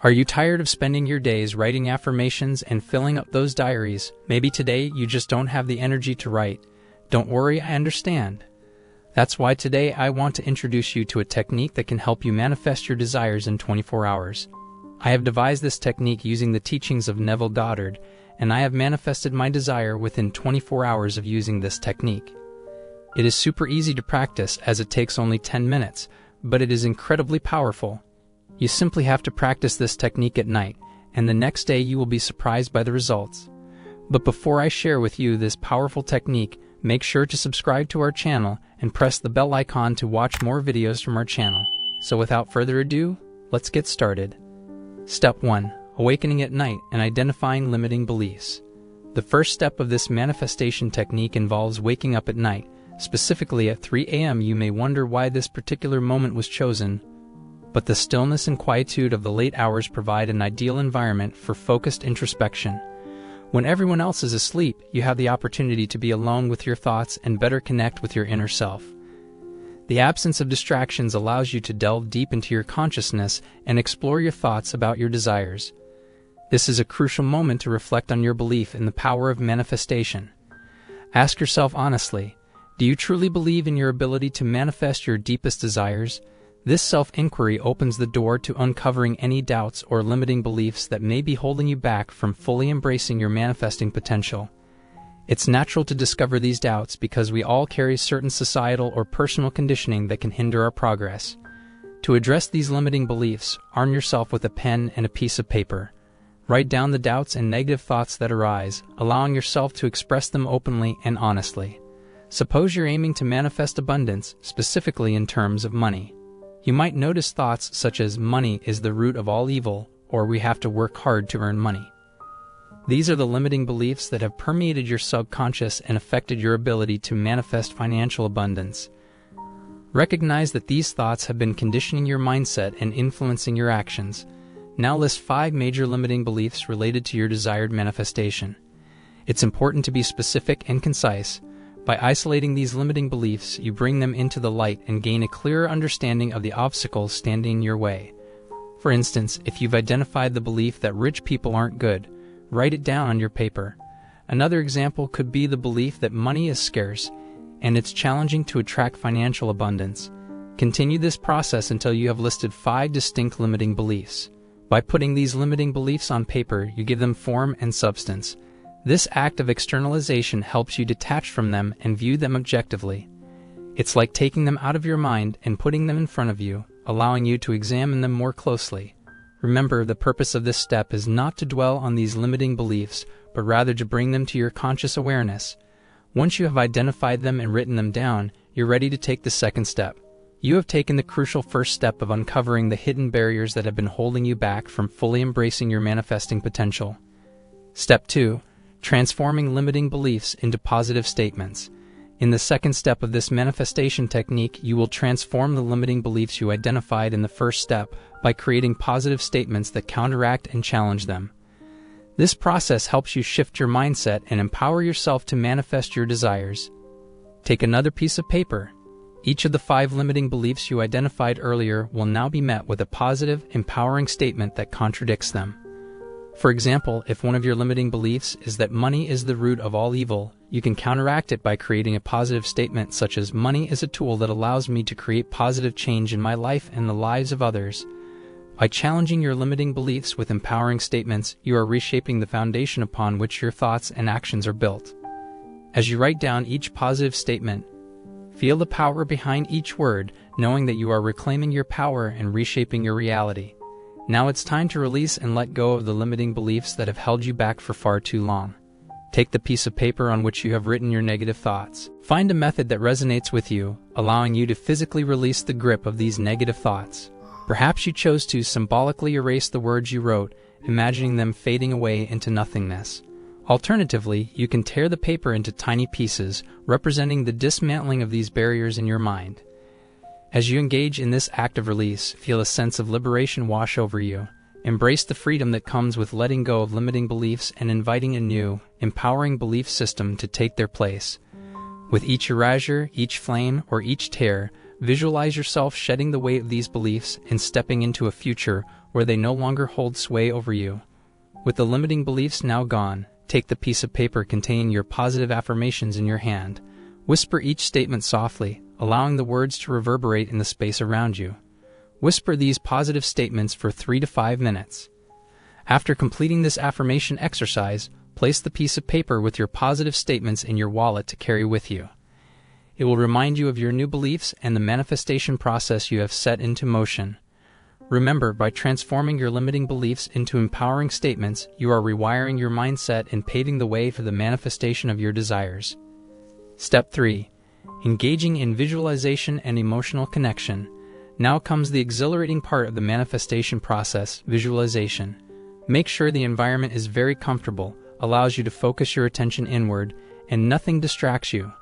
Are you tired of spending your days writing affirmations and filling up those diaries? Maybe today you just don't have the energy to write. Don't worry, I understand. That's why today I want to introduce you to a technique that can help you manifest your desires in 24 hours. I have devised this technique using the teachings of Neville Goddard, and I have manifested my desire within 24 hours of using this technique. It is super easy to practice as it takes only 10 minutes, but it is incredibly powerful. You simply have to practice this technique at night, and the next day you will be surprised by the results. But before I share with you this powerful technique, make sure to subscribe to our channel and press the bell icon to watch more videos from our channel. So without further ado, let's get started. Step 1. Awakening at night and identifying limiting beliefs. The first step of this manifestation technique involves waking up at night, specifically at 3 a.m. You may wonder why this particular moment was chosen, but the stillness and quietude of the late hours provide an ideal environment for focused introspection. When everyone else is asleep, you have the opportunity to be alone with your thoughts and better connect with your inner self. The absence of distractions allows you to delve deep into your consciousness and explore your thoughts about your desires. This is a crucial moment to reflect on your belief in the power of manifestation. Ask yourself honestly, do you truly believe in your ability to manifest your deepest desires? This self-inquiry opens the door to uncovering any doubts or limiting beliefs that may be holding you back from fully embracing your manifesting potential. It's natural to discover these doubts because we all carry certain societal or personal conditioning that can hinder our progress. To address these limiting beliefs, arm yourself with a pen and a piece of paper. Write down the doubts and negative thoughts that arise, allowing yourself to express them openly and honestly. Suppose you're aiming to manifest abundance, specifically in terms of money. You might notice thoughts such as money is the root of all evil, or we have to work hard to earn money. These are the limiting beliefs that have permeated your subconscious and affected your ability to manifest financial abundance. Recognize that these thoughts have been conditioning your mindset and influencing your actions. Now list 5 major limiting beliefs related to your desired manifestation. It's important to be specific and concise. By isolating these limiting beliefs, you bring them into the light and gain a clearer understanding of the obstacles standing in your way. For instance, if you've identified the belief that rich people aren't good, write it down on your paper. Another example could be the belief that money is scarce, and it's challenging to attract financial abundance. Continue this process until you have listed 5 distinct limiting beliefs. By putting these limiting beliefs on paper, you give them form and substance. This act of externalization helps you detach from them and view them objectively. It's like taking them out of your mind and putting them in front of you, allowing you to examine them more closely. Remember, the purpose of this step is not to dwell on these limiting beliefs, but rather to bring them to your conscious awareness. Once you have identified them and written them down, you're ready to take the second step. You have taken the crucial first step of uncovering the hidden barriers that have been holding you back from fully embracing your manifesting potential. Step 2. Transforming limiting beliefs into positive statements. In the second step of this manifestation technique, you will transform the limiting beliefs you identified in the first step by creating positive statements that counteract and challenge them. This process helps you shift your mindset and empower yourself to manifest your desires. Take another piece of paper. Each of the 5 limiting beliefs you identified earlier will now be met with a positive, empowering statement that contradicts them. For example, if one of your limiting beliefs is that money is the root of all evil, you can counteract it by creating a positive statement such as, money is a tool that allows me to create positive change in my life and the lives of others. By challenging your limiting beliefs with empowering statements, you are reshaping the foundation upon which your thoughts and actions are built. As you write down each positive statement, feel the power behind each word, knowing that you are reclaiming your power and reshaping your reality. Now it's time to release and let go of the limiting beliefs that have held you back for far too long. Take the piece of paper on which you have written your negative thoughts. Find a method that resonates with you, allowing you to physically release the grip of these negative thoughts. Perhaps you chose to symbolically erase the words you wrote, imagining them fading away into nothingness. Alternatively, you can tear the paper into tiny pieces, representing the dismantling of these barriers in your mind. As you engage in this act of release, feel a sense of liberation wash over you. Embrace the freedom that comes with letting go of limiting beliefs and inviting a new, empowering belief system to take their place. With each erasure, each flame, or each tear, Visualize yourself shedding the weight of these beliefs and stepping into a future where they no longer hold sway over you. With the limiting beliefs now gone, take the piece of paper containing your positive affirmations in your hand. Whisper each statement softly, allowing the words to reverberate in the space around you. Whisper these positive statements for 3 to 5 minutes. After completing this affirmation exercise, place the piece of paper with your positive statements in your wallet to carry with you. It will remind you of your new beliefs and the manifestation process you have set into motion. Remember, by transforming your limiting beliefs into empowering statements, you are rewiring your mindset and paving the way for the manifestation of your desires. Step 3. Engaging in visualization and emotional connection. Now comes the exhilarating part of the manifestation process, visualization. Make sure the environment is very comfortable, allows you to focus your attention inward, and nothing distracts you.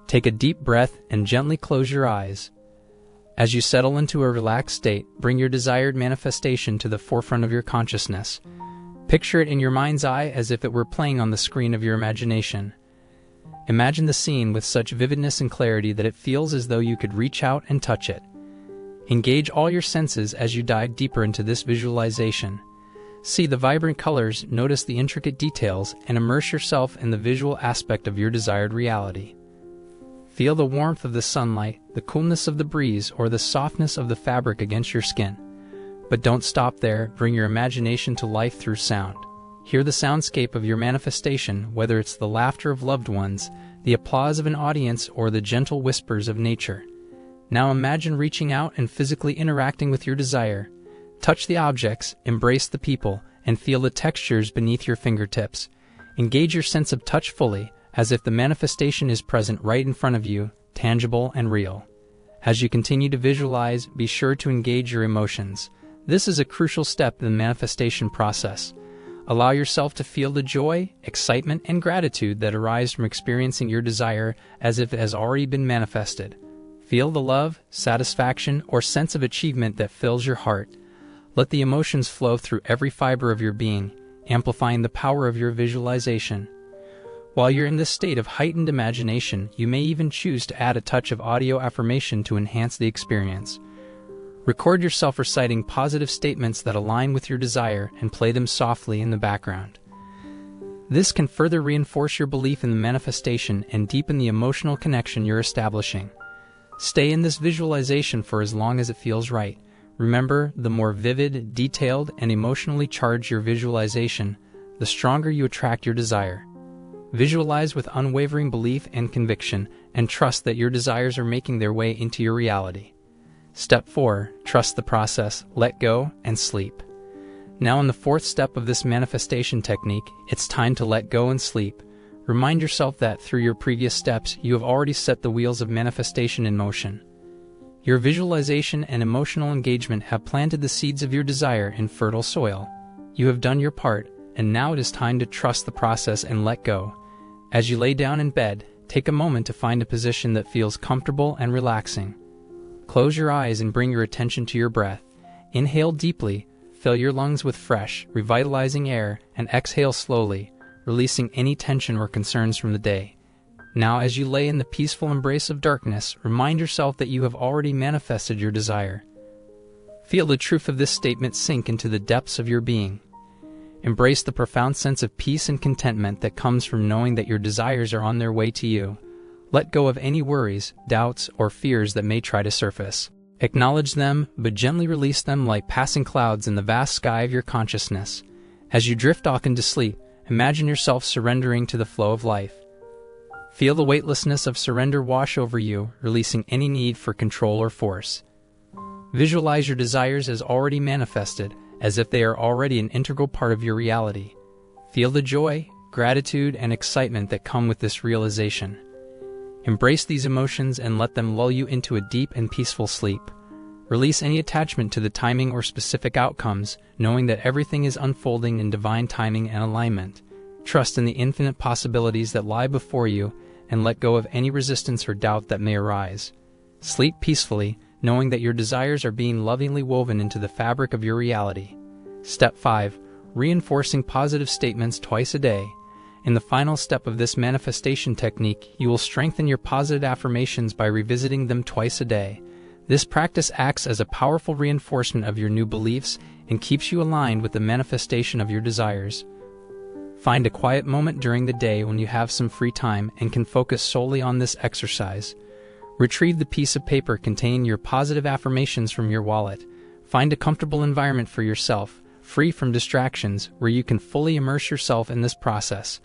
Take a deep breath and gently close your eyes. As you settle into a relaxed state, bring your desired manifestation to the forefront of your consciousness. Picture it in your mind's eye as if it were playing on the screen of your imagination. Imagine the scene with such vividness and clarity that it feels as though you could reach out and touch it. Engage all your senses as you dive deeper into this visualization. See the vibrant colors, notice the intricate details, and immerse yourself in the visual aspect of your desired reality. Feel the warmth of the sunlight, the coolness of the breeze, or the softness of the fabric against your skin. But don't stop there, bring your imagination to life through sound. Hear the soundscape of your manifestation, whether it's the laughter of loved ones, the applause of an audience, or the gentle whispers of nature. Now imagine reaching out and physically interacting with your desire. Touch the objects, embrace the people, and feel the textures beneath your fingertips. Engage your sense of touch fully, as if the manifestation is present right in front of you, tangible and real. As you continue to visualize, be sure to engage your emotions. This is a crucial step in the manifestation process. Allow yourself to feel the joy, excitement, and gratitude that arise from experiencing your desire as if it has already been manifested. Feel the love, satisfaction, or sense of achievement that fills your heart. Let the emotions flow through every fiber of your being, amplifying the power of your visualization. While you're in this state of heightened imagination, you may even choose to add a touch of audio affirmation to enhance the experience. Record yourself reciting positive statements that align with your desire and play them softly in the background. This can further reinforce your belief in the manifestation and deepen the emotional connection you're establishing. Stay in this visualization for as long as it feels right. Remember, the more vivid, detailed, and emotionally charged your visualization, the stronger you attract your desire. Visualize with unwavering belief and conviction, and trust that your desires are making their way into your reality. Step 4. Trust the process, let go, and sleep. Now in the 4th step of this manifestation technique, it's time to let go and sleep. Remind yourself that through your previous steps, you have already set the wheels of manifestation in motion. Your visualization and emotional engagement have planted the seeds of your desire in fertile soil. You have done your part, and now it is time to trust the process and let go. As you lay down in bed, take a moment to find a position that feels comfortable and relaxing. Close your eyes and bring your attention to your breath. Inhale deeply, fill your lungs with fresh, revitalizing air, and exhale slowly, releasing any tension or concerns from the day. Now, as you lay in the peaceful embrace of darkness, remind yourself that you have already manifested your desire. Feel the truth of this statement sink into the depths of your being. Embrace the profound sense of peace and contentment that comes from knowing that your desires are on their way to you. Let go of any worries, doubts, or fears that may try to surface. Acknowledge them, but gently release them like passing clouds in the vast sky of your consciousness. As you drift off into sleep, imagine yourself surrendering to the flow of life. Feel the weightlessness of surrender wash over you, releasing any need for control or force. Visualize your desires as already manifested, as if they are already an integral part of your reality. Feel the joy, gratitude, and excitement that come with this realization. Embrace these emotions and let them lull you into a deep and peaceful sleep. Release any attachment to the timing or specific outcomes, knowing that everything is unfolding in divine timing and alignment. Trust in the infinite possibilities that lie before you, and let go of any resistance or doubt that may arise. Sleep peacefully, knowing that your desires are being lovingly woven into the fabric of your reality. Step 5. Reinforcing positive statements twice a day. In the final step of this manifestation technique, you will strengthen your positive affirmations by revisiting them twice a day. This practice acts as a powerful reinforcement of your new beliefs and keeps you aligned with the manifestation of your desires. Find a quiet moment during the day when you have some free time and can focus solely on this exercise. Retrieve the piece of paper containing your positive affirmations from your wallet. Find a comfortable environment for yourself, free from distractions, where you can fully immerse yourself in this process.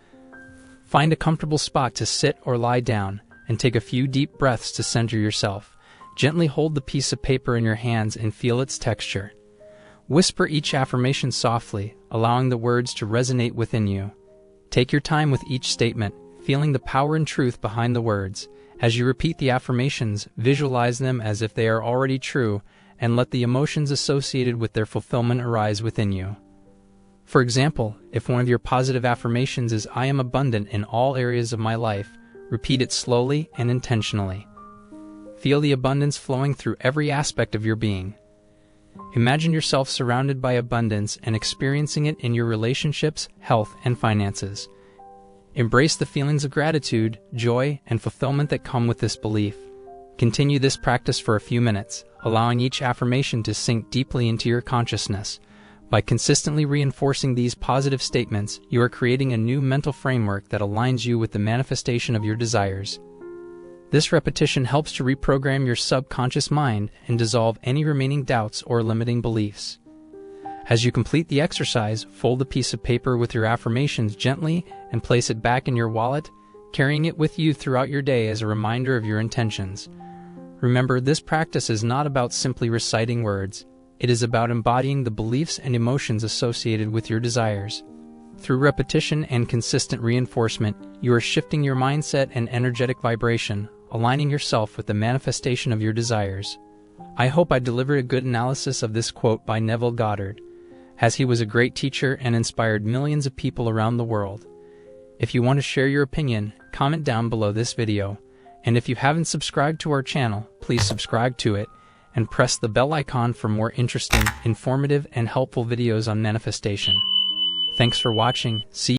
Find a comfortable spot to sit or lie down, and take a few deep breaths to center yourself. Gently hold the piece of paper in your hands and feel its texture. Whisper each affirmation softly, allowing the words to resonate within you. Take your time with each statement, feeling the power and truth behind the words. As you repeat the affirmations, visualize them as if they are already true, and let the emotions associated with their fulfillment arise within you. For example, if one of your positive affirmations is "I am abundant in all areas of my life," repeat it slowly and intentionally. Feel the abundance flowing through every aspect of your being. Imagine yourself surrounded by abundance and experiencing it in your relationships, health, and finances. Embrace the feelings of gratitude, joy, and fulfillment that come with this belief. Continue this practice for a few minutes, allowing each affirmation to sink deeply into your consciousness. By consistently reinforcing these positive statements, you are creating a new mental framework that aligns you with the manifestation of your desires. This repetition helps to reprogram your subconscious mind and dissolve any remaining doubts or limiting beliefs. As you complete the exercise, fold the piece of paper with your affirmations gently and place it back in your wallet, carrying it with you throughout your day as a reminder of your intentions. Remember, this practice is not about simply reciting words. It is about embodying the beliefs and emotions associated with your desires. Through repetition and consistent reinforcement, you are shifting your mindset and energetic vibration, aligning yourself with the manifestation of your desires. I hope I delivered a good analysis of this quote by Neville Goddard, as he was a great teacher and inspired millions of people around the world. If you want to share your opinion, comment down below this video, and if you haven't subscribed to our channel, please subscribe to it and press the bell icon for more interesting, informative, and helpful videos on manifestation. Thanks for watching. See